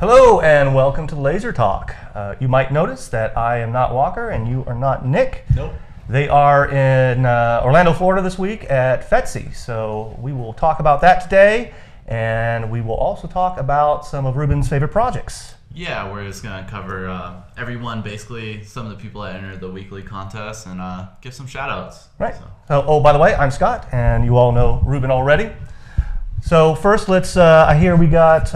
Hello and welcome to Laser Talk. You might notice that I am not Walker and you are not Nick. Nope. They are in Orlando, Florida this week at FetC. So we will talk about that today, and we will also talk about some of Reuben's favorite projects. Yeah, we're just going to cover everyone, basically, some of the people that entered the weekly contest, and give some shout outs. Right. So. Oh, by the way, I'm Scott, and you all know Reuben already. So first, let's. I hear we got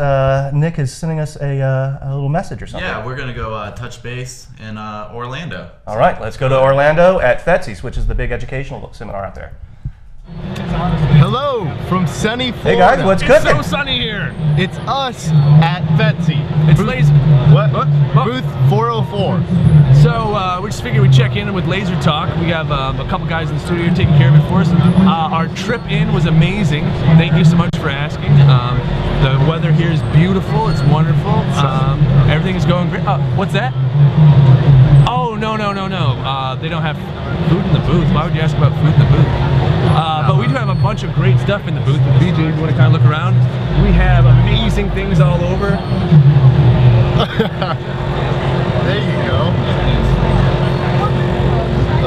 Nick is sending us a little message or something. Yeah, we're gonna go touch base in Orlando. All right, let's go to Orlando at FetC, which is the big educational seminar out there. Hello from sunny Florida. Hey guys, what's cooking? It's so sunny here. It's us at FetC. It's laser. What? Booth 404. So we just figured we'd check in with Laser Talk. We have a couple guys in the studio taking care of it for us. Our trip in was amazing. Thank you so much for asking. The weather here is beautiful. It's wonderful. Everything is going great. What's that? Oh, no. They don't have food in the booth. Why would you ask about food in the booth? But we do have a bunch of great stuff in the booth. BJ, if you want to kind of look around, we have amazing things all over. There you go.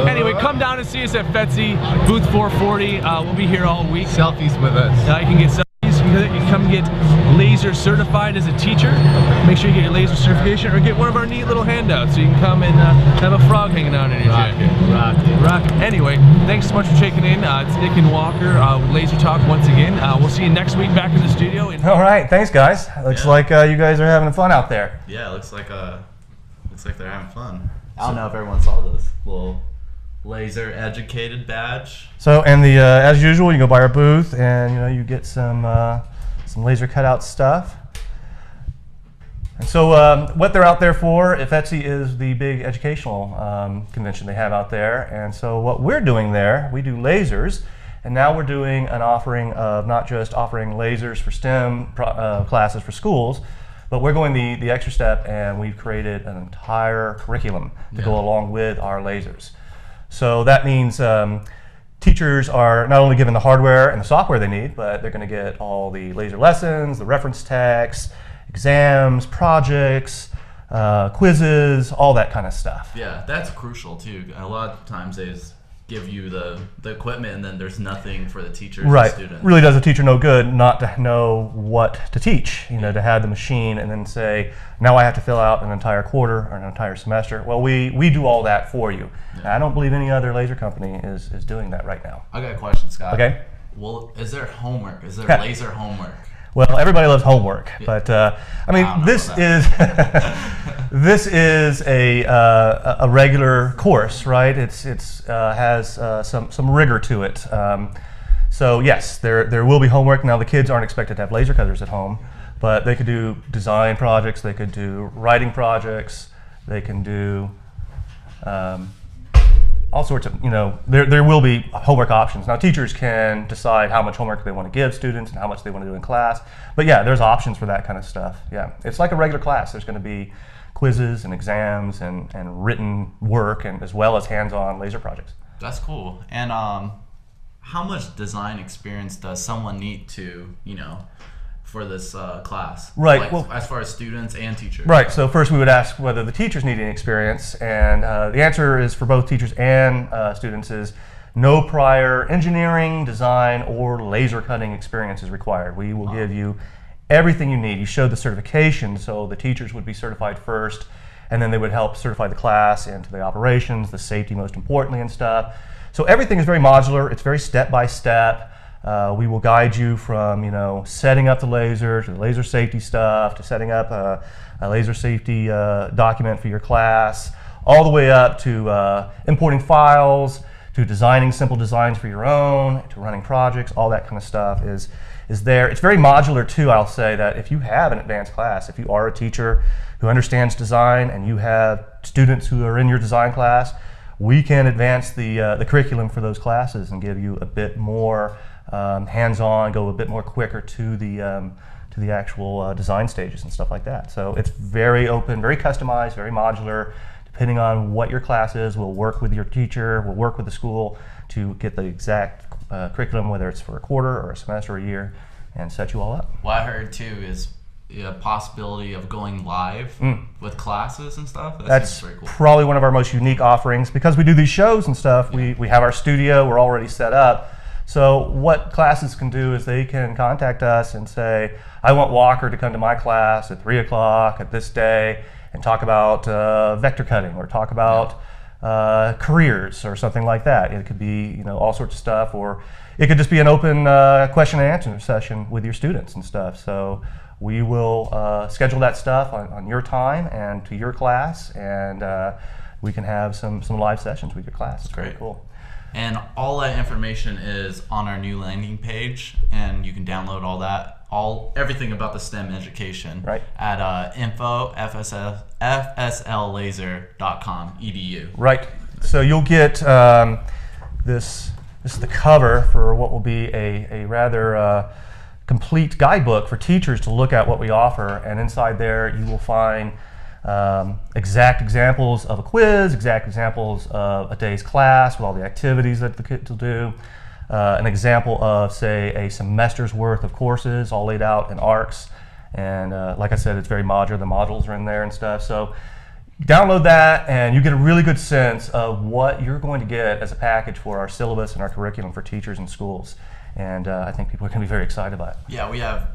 Anyway, come down and see us at FetC, booth 440. We'll be here all week. Selfies with us. You can get selfies. You can come get laser certified as a teacher. Make sure you get your laser certification, or get one of our neat little handouts so you can come and have a frog hanging out in your jacket. Rocket. Anyway, thanks so much for checking in. It's Nick and Walker with Laser Talk once again. We'll see you next week back in the studio. All right, thanks guys. Looks like you guys are having fun out there. Yeah, it looks like they're having fun. I don't know if everyone saw this little laser educated badge. So, and the as usual, you go by our booth, and you get some laser cutout stuff. And so, what they're out there for, FetC is the big educational convention they have out there. And so, what we're doing there, we do lasers, and now we're doing an offering of not just offering lasers for STEM classes for schools, but we're going the extra step, and we've created an entire curriculum to go along with our lasers. So that means teachers are not only given the hardware and the software they need, but they're going to get all the laser lessons, the reference texts, exams, projects, quizzes, all that kind of stuff. Yeah, that's crucial too. A lot of times they just give you the equipment, and then there's nothing for the teachers and students. Really does a teacher no good not to know what to teach, to have the machine and then say, now I have to fill out an entire quarter or an entire semester. Well, we do all that for you. Yeah. I don't believe any other laser company is doing that right now. I got a question, Scott. Okay. Well, is there homework? Is there laser homework? Well, everybody loves homework, but I mean, this is this is a regular course, right? It's has some rigor to it. So yes, there will be homework. Now the kids aren't expected to have laser cutters at home, but they could do design projects, they could do writing projects, they can do all sorts of, there will be homework options. Now teachers can decide how much homework they want to give students and how much they want to do in class. But yeah, there's options for that kind of stuff. Yeah, it's like a regular class. There's going to be quizzes and exams and written work, and as well as hands-on laser projects. That's cool. And how much design experience does someone need to, for this class? Right. Like, well, as far as students and teachers. Right. So first we would ask whether the teachers need any experience, and the answer is for both teachers and students is no prior engineering, design, or laser cutting experience is required. We will give you everything you need. You show the certification, so the teachers would be certified first, and then they would help certify the class into the operations, the safety most importantly, and stuff. So everything is very modular. It's very step by step. We will guide you from setting up the laser to the laser safety stuff, to setting up a laser safety document for your class, all the way up to importing files, to designing simple designs for your own, to running projects. All that kind of stuff is there. It's very modular too. I'll say that if you have an advanced class, if you are a teacher who understands design and you have students who are in your design class, we can advance the curriculum for those classes and give you a bit more hands-on, go a bit more quicker to the actual design stages and stuff like that. So it's very open, very customized, very modular. Depending on what your class is, we'll work with your teacher, we'll work with the school to get the exact curriculum, whether it's for a quarter or a semester or a year, and set you all up. What I heard too is possibility of going live with classes and stuff. That's very cool. probably one of our most unique offerings because we do these shows and stuff. We have our studio, we're already set up. So what classes can do is they can contact us and say, I want Walker to come to my class at 3 o'clock at this day and talk about vector cutting or talk about careers or something like that. It could be all sorts of stuff, or it could just be an open question and answer session with your students and stuff. So we will schedule that stuff on your time and to your class, and we can have some live sessions with your class. It's very cool. And all that information is on our new landing page, and you can download all that, everything about the STEM education at info@fslaser.com/edu. Right. So you'll get this is the cover for what will be a rather complete guidebook for teachers to look at what we offer, and inside there you will find exact examples of a quiz, exact examples of a day's class with all the activities that the kids will do, an example of, say, a semester's worth of courses all laid out in arcs, and like I said, it's very modular. The modules are in there and stuff. So download that and you get a really good sense of what you're going to get as a package for our syllabus and our curriculum for teachers and schools, and I think people are going to be very excited about it. Yeah, we have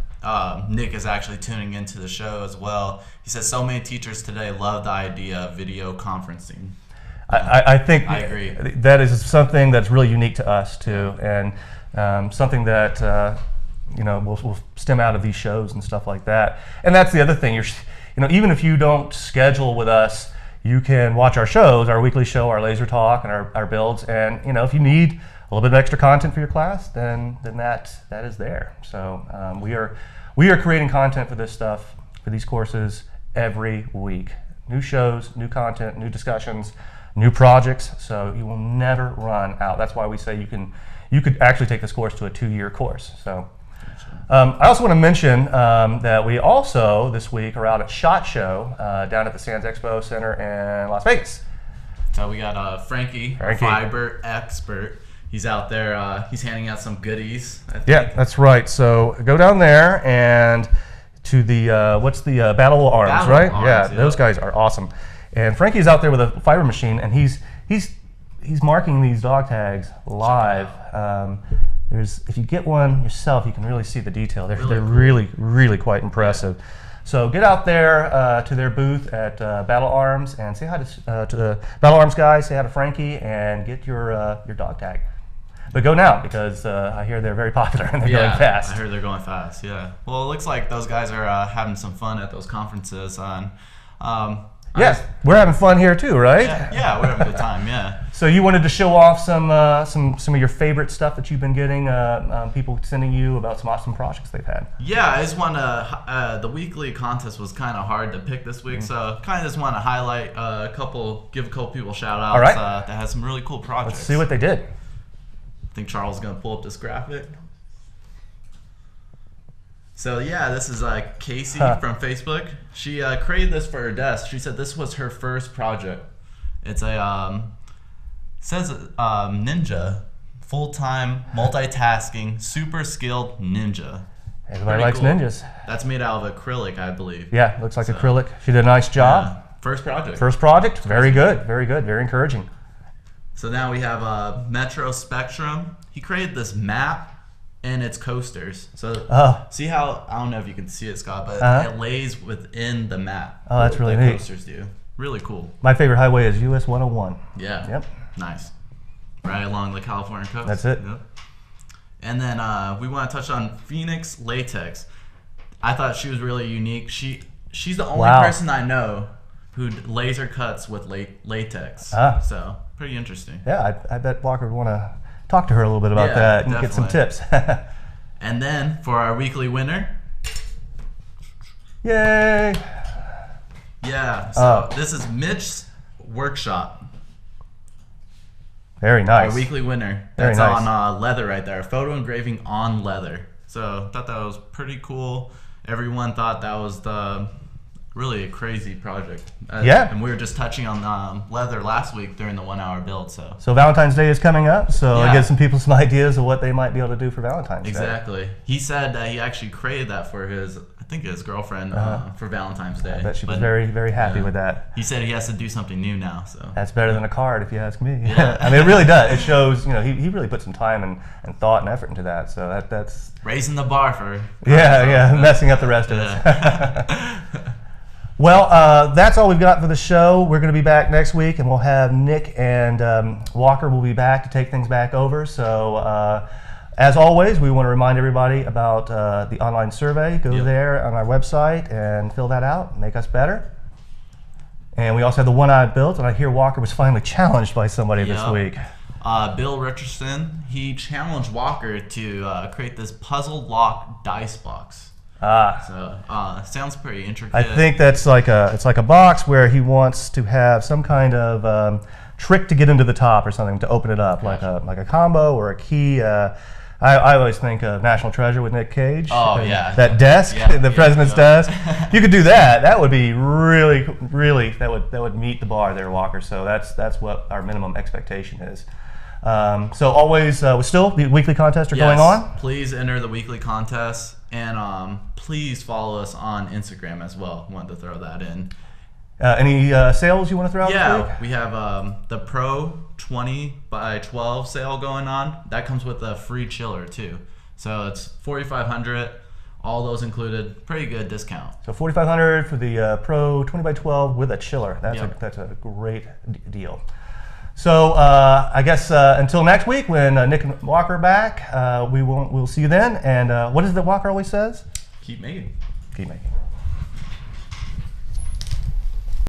Nick is actually tuning into the show as well. He says so many teachers today love the idea of video conferencing. I think I agree. That is something that's really unique to us too, and something that will stem out of these shows and stuff like that. And that's the other thing. Even if you don't schedule with us, you can watch our shows, our weekly show, our laser talk, and our builds. And if you need a little bit of extra content for your class, then that is there. So we are creating content for this stuff, for these courses every week. New shows, new content, new discussions, new projects. So you will never run out. That's why we say you could actually take this course to a 2-year course. So I also want to mention that we also this week are out at SHOT Show down at the Sands Expo Center in Las Vegas. So we got Frankie, fiber expert. He's out there. He's handing out some goodies, I think. Yeah, that's right. So go down there and to the what's the Battle Arms, Battle right? Arms, yeah, those guys are awesome. And Frankie's out there with a fiber machine, and he's marking these dog tags live. If you get one yourself, you can really see the detail. They're really quite impressive. So get out there to their booth at Battle Arms and say hi to the Battle Arms guys. Say hi to Frankie and get your dog tag. But go now because I hear they're very popular and they're going fast. I heard they're going fast. Yeah. Well, it looks like those guys are having some fun at those conferences. Yes, we're having fun here too, right? Yeah, we're having a good time. Yeah. So you wanted to show off some of your favorite stuff that you've been getting, people sending you about some awesome projects they've had. Yeah, I just want to. The weekly contest was kind of hard to pick this week, so kind of just want to highlight give a couple people shout outs that has some really cool projects. Let's see what they did. I think Charles is gonna pull up this graphic. So yeah, this is Casey from Facebook. She created this for her desk. She said this was her first project. It's a says ninja, full-time multitasking, super skilled ninja. Everybody likes ninjas. That's made out of acrylic, I believe. Yeah, looks like acrylic. She did a nice job. First project. First project. Very good. Very good. Very encouraging. So now we have Metro Spectrum. He created this map and its coasters. So see how, I don't know if you can see it, Scott, but it lays within the map. Oh, that's really neat. Coasters do. Really cool. My favorite highway is US 101. Yeah. Yep. Nice. Right along the California coast. That's it. Yep. And then we want to touch on Phoenix Latex. I thought she was really unique. She's the only person I know who laser cuts with latex. So pretty interesting. Yeah, I bet Walker would want to talk to her a little bit about that and get some tips. And then for our weekly winner. Yay! Yeah, so this is Mitch's Workshop. Very nice. Our weekly winner. Very That's nice. on leather right there. Photo engraving on leather. So I thought that was pretty cool. Everyone thought that was really a crazy project. And we were just touching on leather last week during the 1 hour build. So Valentine's Day is coming up, so I give some people some ideas of what they might be able to do for Valentine's Day. Exactly. He said that he actually created that for his, I think his girlfriend for Valentine's Day. I bet she was very, very happy with that. He said he has to do something new now. So that's better than a card, if you ask me. Yeah. I mean, it really does. It shows, he really put some time and thought and effort into that. So that's raising the bar for messing up the rest of us. Well, that's all we've got for the show. We're going to be back next week, and we'll have Nick and Walker will be back to take things back over. So, as always, we want to remind everybody about the online survey. Go there on our website and fill that out. Make us better. And we also have the one I built, and I hear Walker was finally challenged by somebody this week. Bill Richardson, he challenged Walker to create this puzzle lock dice box. So sounds pretty intricate. I think that's like a box where he wants to have some kind of trick to get into the top or something to open it up, like a combo or a key. I always think of National Treasure with Nick Cage. Oh yeah, that desk, the president's desk. You could do that. That would be really that would meet the bar there, Walker. So that's what our minimum expectation is. So always, still the weekly contests are going on. Please enter the weekly contest, and please follow us on Instagram as well. Wanted to throw that in. Any sales you want to throw out this week? We have the Pro 20x12 sale going on. That comes with a free chiller too. So it's $4,500. All those included. Pretty good discount. So $4,500 for the Pro 20x12 with a chiller. That's a great deal. So I guess until next week when Nick and Walker are back, we'll see you then. And what is it that Walker always says? Keep making. Keep making.